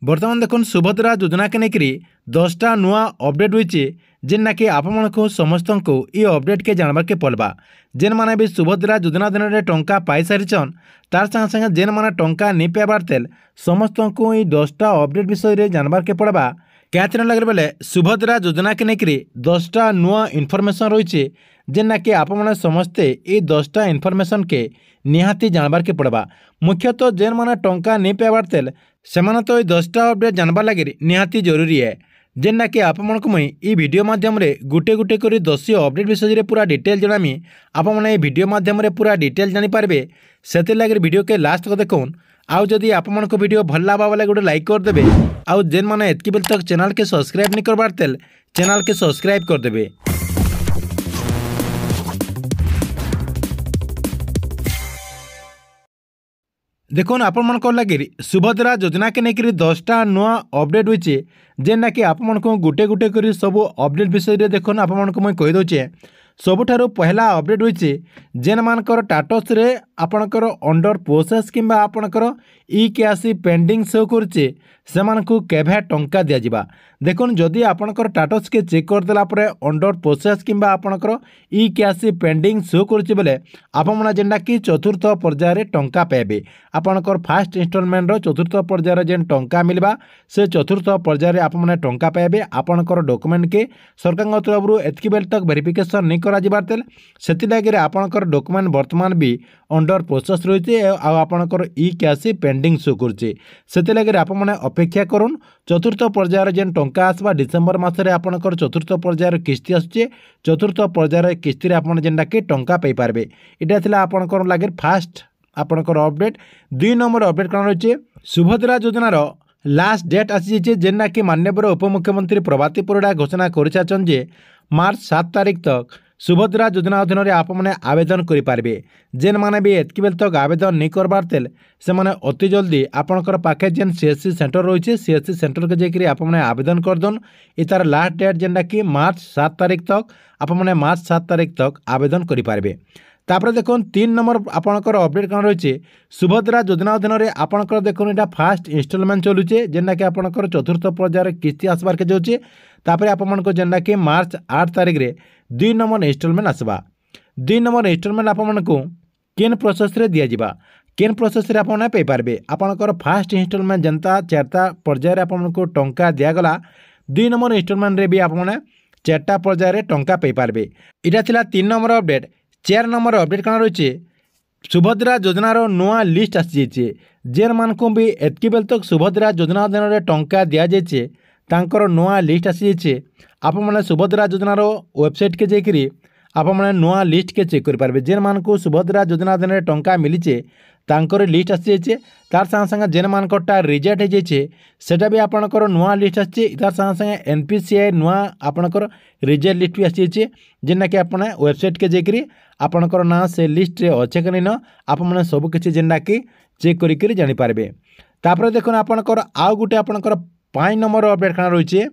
बर्तमान देखुन सुभद्रा योजना के लेकर 10टा नुआ अपडेट होती जेना कि आपण को समस्त को ये अपडेट के जानवर के पड़वा जेन माने भी सुभद्रा योजना दिन में टंका पाई सारिछन तार संगे संगे जेन माने टंका नहीं पाइबार तेल समस्त को ये 10टा अपडेट विषय में जानवर के पड़वा क्या लगे बोले सुभद्रा योजना के लेकर 10टा नुआ इनफर्मेशन रही जेना कि आपण समस्ते ये 10टा इनफर्मेशन के निहाती जानवर के पड़वा मुख्यतः जेन माने टंका नहीं पाइबार तेल से तो ये 10टा अपडेट जानवर लगे निहाती जरूरी है जेना कि आपण को मुई ई वीडियो माध्यम रे गुटे गुटे करी 10 अपडेट विषय रे पूरा डिटेल जणामी आपण माने वीडियो माध्यम रे पूरा डिटेल जानि पारबे सेते लगे वीडियो के लास्ट को देखुन आउ जदि आपण को वीडियो भल लाबा वाला गोटे लाइक कर देबे आउ जेन माने एतकी बेल तक चैनल के सब्सक्राइब नहीं करबार तेल चैनल के सब्सक्राइब कर देबे। देखुन आपण मन को लगे सुभद्रा योजना के लेकर 10टा नुआ अपडेट होइछे जेना कि आपण को गुटे गुटे करी सब अपडेट विषय रे देखुन आपण को मैं कहि दोचे सबुठारु पहला अपडेट होइछे जेन मानकर टाटस रे आपणकर अंडर प्रोसेस किंबा आपणकर ई कैसी पेंडिंग शो करछे सेमानकु केभे टंका दिया जिबा देखुन जदि आपणकर टाटस के चेक कर देला परे अंडर प्रोसेस किंबा आपणकर ई कैसी पेंडिंग शो करछे बेले आपमना जेंडा कि चतुर्थ पर्याय रे टंका पाबे आपणकर फर्स्ट इंस्टॉलमेंट रो चतुर्थ पर्याय रे जेन टंका मिलबा से चतुर्थ पर्याय रे आपमने टंका पाबे आपणकर डॉक्यूमेंट के सरकार तरफ रु एतकी बेल तक वेरिफिकेशन नहीं करा जिबार तेल सेति लागि रे आपणकर डॉक्यूमेंट वर्तमान भी अंडर प्रोसेस रही आपणकर ई कैसी पेंडिंग शो करछे सेति लागि रे आपमने अपेक्षा करुन चतुर्थ पर्यायर जेन टंका आसबा डिसेम्बर मासरे आपणकर चतुर्थ पर्यायर किस्ती आसुचे चतुर्थ पर्यायर किस्ती रे आपण जेंडा कि टंका पाई पारबे इटा थिला आपणकर लागि फर्स्ट आपणकर अपडेट। 2 नंबर अपडेट कौन रही सुभद्रा योजनार लास्ट डेट आसी जेना कि माननीय उपमुख्यमंत्री प्रभाती परिड़ा घोषणा कर मार्च 7 तारीख तक सुभद्रा योजना अधीन में आपने आवेदन करेंगे जेन माने भी एतकी बेल तक आवेदन नहीं करबार तेल से माने अति जल्दी आपणकर पाखे जेन सीएससी सेंटर रही सीएससी सेंटर के जाकि आपने आवेदन करदन ये तार लास्ट डेट जेनटा कि मार्च 7 तारीख तक आपने मार्च 7 तारीख तक आवेदन करेंगे। तापर देखुन 3 नंबर आपणकर अपडेट कौन रही सुभद्रा योजना अधीन में आपणकर देखुन यहाँ फास्ट इंस्टॉलमेंट चलुचे जेना कि आपणकर चतुर्थ पर्यायर किस्ती आसबार के जाऊँचे तापर आपण को जेना कि मार्च 8 तारीख रे 2 नंबर इंस्टॉलमेंट आसबा 2 नंबर इंस्टॉलमेंट आपण को केन प्रोसेस रे दिया जिबा केन प्रोसेस रे आपण पे पारबे आपणकर फास्ट इंस्टॉलमेंट जनता 4टा पर्यायर आपण को टंका दिया गला 2 नंबर इंस्टॉलमेंट रे भी आपण 4टा पर्यायर रे टंका पे पारबे इटा थिला 3 नंबर अपडेट। 4 नंबर अपडेट कौन रही सुभद्रा योजनार नुआ लिस्ट आसी जेन मान को भी एतकी बेल तक सुभद्रा योजना अधीन में टंका दि जाए तांकर नुआ लिस्ट आसी आपने सुभद्रा योजनार वेबसाइट के जाकि आपने नुआ लिस्ट के चेक करेंगे जेन मान को सुभद्रा योजना अधीन में टंका मिलीचे तांकर लिस्ट आसी तार संगे संगे जेन मानकटा रिजेक्ट हो जाए सेटा भी आपणकर नुआ लिस्ट आसी तार संगे संगे एनपीसीआई नुआ आपणकर रिजेक्ट लिस्ट भी आसी जेना कि आपने वेबसाइट के जाकि आपणकर ना से लिस्ट रे अच्छे कि नहीं आपने सबकि जेना कि चेक करी जानीपारे। तापर देखो आपणकर आउ गोटे आपणकर 5 नंबर अपडेट कौन रही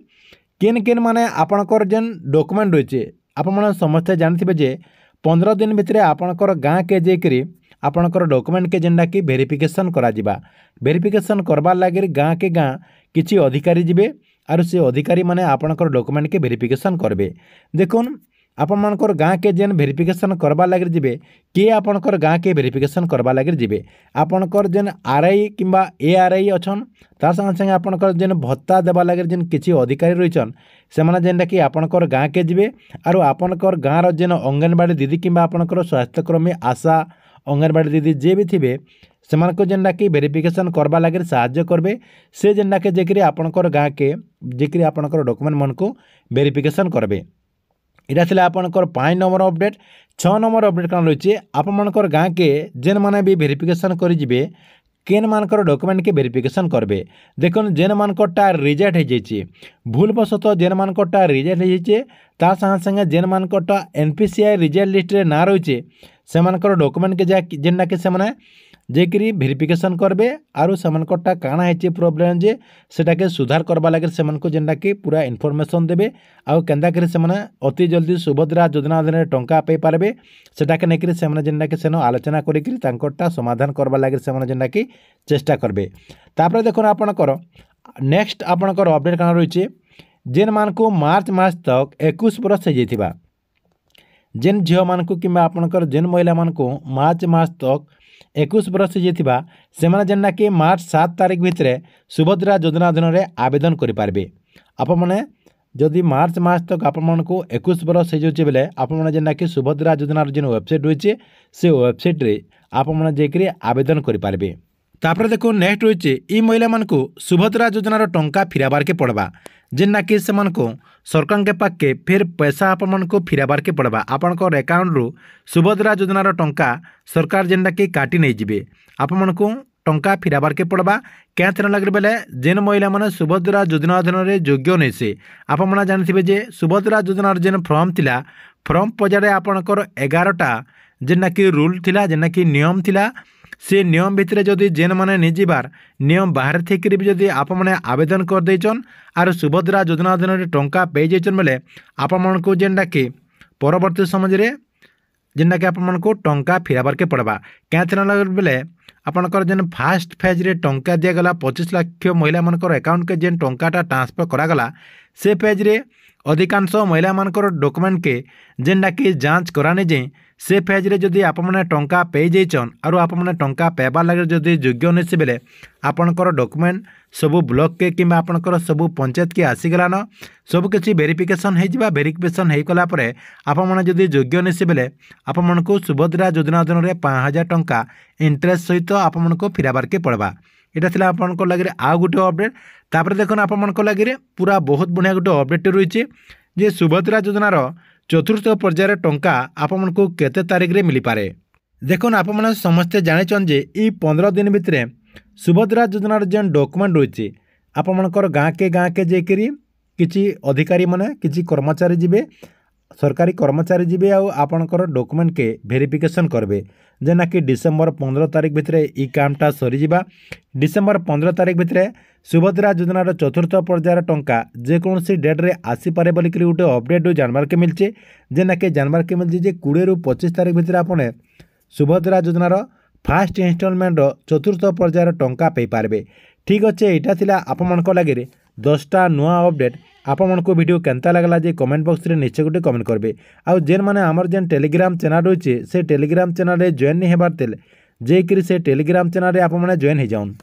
केन केन माने आपणकर जेन डॉक्यूमेंट रही आपने समस्ते जानते जे 15 दिन भितर आपणकर गाँ के जाकि आपणकर डॉक्यूमेंट के जेनटा कि वेरिफिकेशन करा जिबा वेरिफिकेशन करबार लगे गाँ के गाँ किसी अधिकारी जिबे आर से अधिकारी माने आपणकर डॉक्यूमेंट के वेरिफिकेशन करबे देखुन आपणकर गाँ के जेन वेरिफिकेशन करबार लगे जिबे किए आपणकर गाँ के वेरिफिकेशन करबार लगे जिबे आपणकर जेन आरआई किंबा एआरआई अछन तार संगे संगे आपणकर जेन भत्ता देबार लगे जेन किसी अधिकारी रहीछन से माने जेनटा कि आपणकर गाँ के जिबे आरो आपणकर गाँ रो जेन अंगनवाड़ी दीदी किंबा आपणकर स्वास्थ्यकर्मी आशा अंगनवाड़ी दीदी जे भी थे से जेनटा कि वेरिफिकेशन करवा लगे साहाय्य करबे से जेनटा के जेकि आपणकर गाँ के जेकि आपणकर डॉक्यूमेंट मन को वेरिफिकेशन करबे इटा थिला आपणकर 5 नंबर अपडेट। 6 नंबर अपडेट कौन रही आपणकर गाँ के जेन माने भी वेरिफिकेशन करी जिबे केन मानकर डॉक्यूमेंट के वेरिफिकेशन करबे देखुन जेन मानकटा रिजेक्ट हो जाए भूलवशतः जेन मानकटा रिजेक्ट हो जाए तार संगे संगे जेन मानकटा एनपीसीआई रिजेक्ट लिस्ट रे ना रही से डॉक्यूमेंट के जेनटा कि से जेकि वेरिफिकेशन करबे आरु सेमानकटा काना है प्रोब्लेम जे सेटा के सुधार करबा लगे सेमानको जेनटा कि पूरा इनफॉरमेशन देबे आउ केंदा करी सेमाने अति जल्दी सुभद्रा योजना अधीन टंका पाई पारबे सेटा के नेकरी सेमाने जेनटा कि सेनो आलोचना करिकरी तांकोटा समाधान करबा लगे सेमाने जेनटा कि चेष्टा करबे। तापर देखो आपणकर नेक्स्ट आपणकर अपडेट कण रही जेन मानकु मार्च मास तक 21 बरस हो जाइथिबा जेन झील मानकु किंबा आपणकर जेन महिला मानकु मार्च मास तक 21 बरस हो जाइथिबा सेमाने जेनना कि मार्च 7 तारिख भितर सुभद्रा योजना अधीन में आवेदन करें। आपण मैंने जदि मार्च मास तक आपको 21 बरस हो जाए बेले आपने जेना कि सुभद्रा योजनार जेन वेबसाइट रही से वेबसाइट रे आपने जाकर आवेदन करें। तापर देखो नेक्स्ट रही ई महिला मानकु सुभद्रा योजनार टंका फिराबार के पड़वा जेना कि से सरकार के पाखे फिर पैसा आपण को फिराबार के पड़वा आपणकर अकाउंट रु सुभद्रा योजनार टंका सरकार जेनटा कि काटी नहीं जिबे आपण को टंका फिराबार के पड़वा क्या लगे बेले जेन महिला मैंने सुभद्रा योजना अधीन में योग्य नहीं से आपने जानते जे सुभद्रा योजनार जेन फर्म थिला फर्म पजारे आपणकर 11टा जेना कि रूल थिला जेना कि नियम थिला से नियम भितर जदि जेन मैंने निजीबार नियम बाहर थी भी जदि आप आवेदन कर देचन आर सुभद्रा योजना अधीन टंका पे जाइछन बेले आपण को जेनटा कि परवर्ती समय जेनटा कि आपको टंका फिराबार के पड़वा क्या लगे बेले आपणकर जेन फास्ट फेज रे टंका दिगला 25 लाख महिला मानकर अकाउंट के जेन टंकाटा ट्रांसफर करागला से फेज रे अधिकांश महिला मानकर डॉक्यूमेंट के जेनटा कि जांच कराने जाए से फेज रे जदि आपने टंका पे जाइछन आर आपने टंका पेबार लगे जदि योग्य नहीं से बेले आपणकर डॉक्यूमेंट सबू ब्लॉक के किंबा आपणकर सबू पंचायत के आसीगलान सबकि वेरिफिकेशन हो वेरिफिकेशन होगला आपने जदि योग्य नहीं से बेले आपको सुभद्रा योजना अधीन में 5000 टंका इंटरेस्ट सहित आपको फिराबार के पड़वा। यहाँ थी आप लगे आउ गोटे अपडेट तापर देखो आप लगे पूरा बहुत बढ़िया गोटे अपडेट रही जे सुभद्रा योजनार चतुर्थ पर्यायर टंका आपको केते तारिख रे मिली पारे। देखो आप समस्ते जाने जे ई 15 दिन भितर सुभद्रा योजनार जेन डॉक्यूमेंट रही आपणकर गाँ के जाकर किसी अधिकारी माने किसी कर्मचारी जीवे सरकारी कर्मचारी जीवे आपणकर डॉक्यूमेंट के वेरिफिकेशन करबे जेना कि डिसेम्बर 15 तारिख भितर ई कामटा सरीजा डिसेम्बर 15 तारिख भितर सुभद्रा योजनार चतुर्थ पर्यायर टंका जेकोसी डेट रे आसीपे बोलिक गोटे अपडेट जानबार के मिलचे जेना कि जानबार के मिलचे जे 20 ରୁ 25 तारिख भितर आपने सुभद्रा योजनार फास्ट इन्स्टॉलमेंट चतुर्थ पर्यायर टंका पे पारबे। ठीक अच्छे यहाँ थी आप लगे 10टा नुआ अपडेट आपको वीडियो केनता लगला जे कमेंट बॉक्स रे निश्चय गोटे कमेंट करबे आउ जेन माने आमर जेन टेलीग्राम चैनल रही से टेलीग्राम चैनल रे जॉइन नहीं हेबार तेल जेकरी से टेलीग्राम चैनल रे आप माने जॉइन हो जाउन।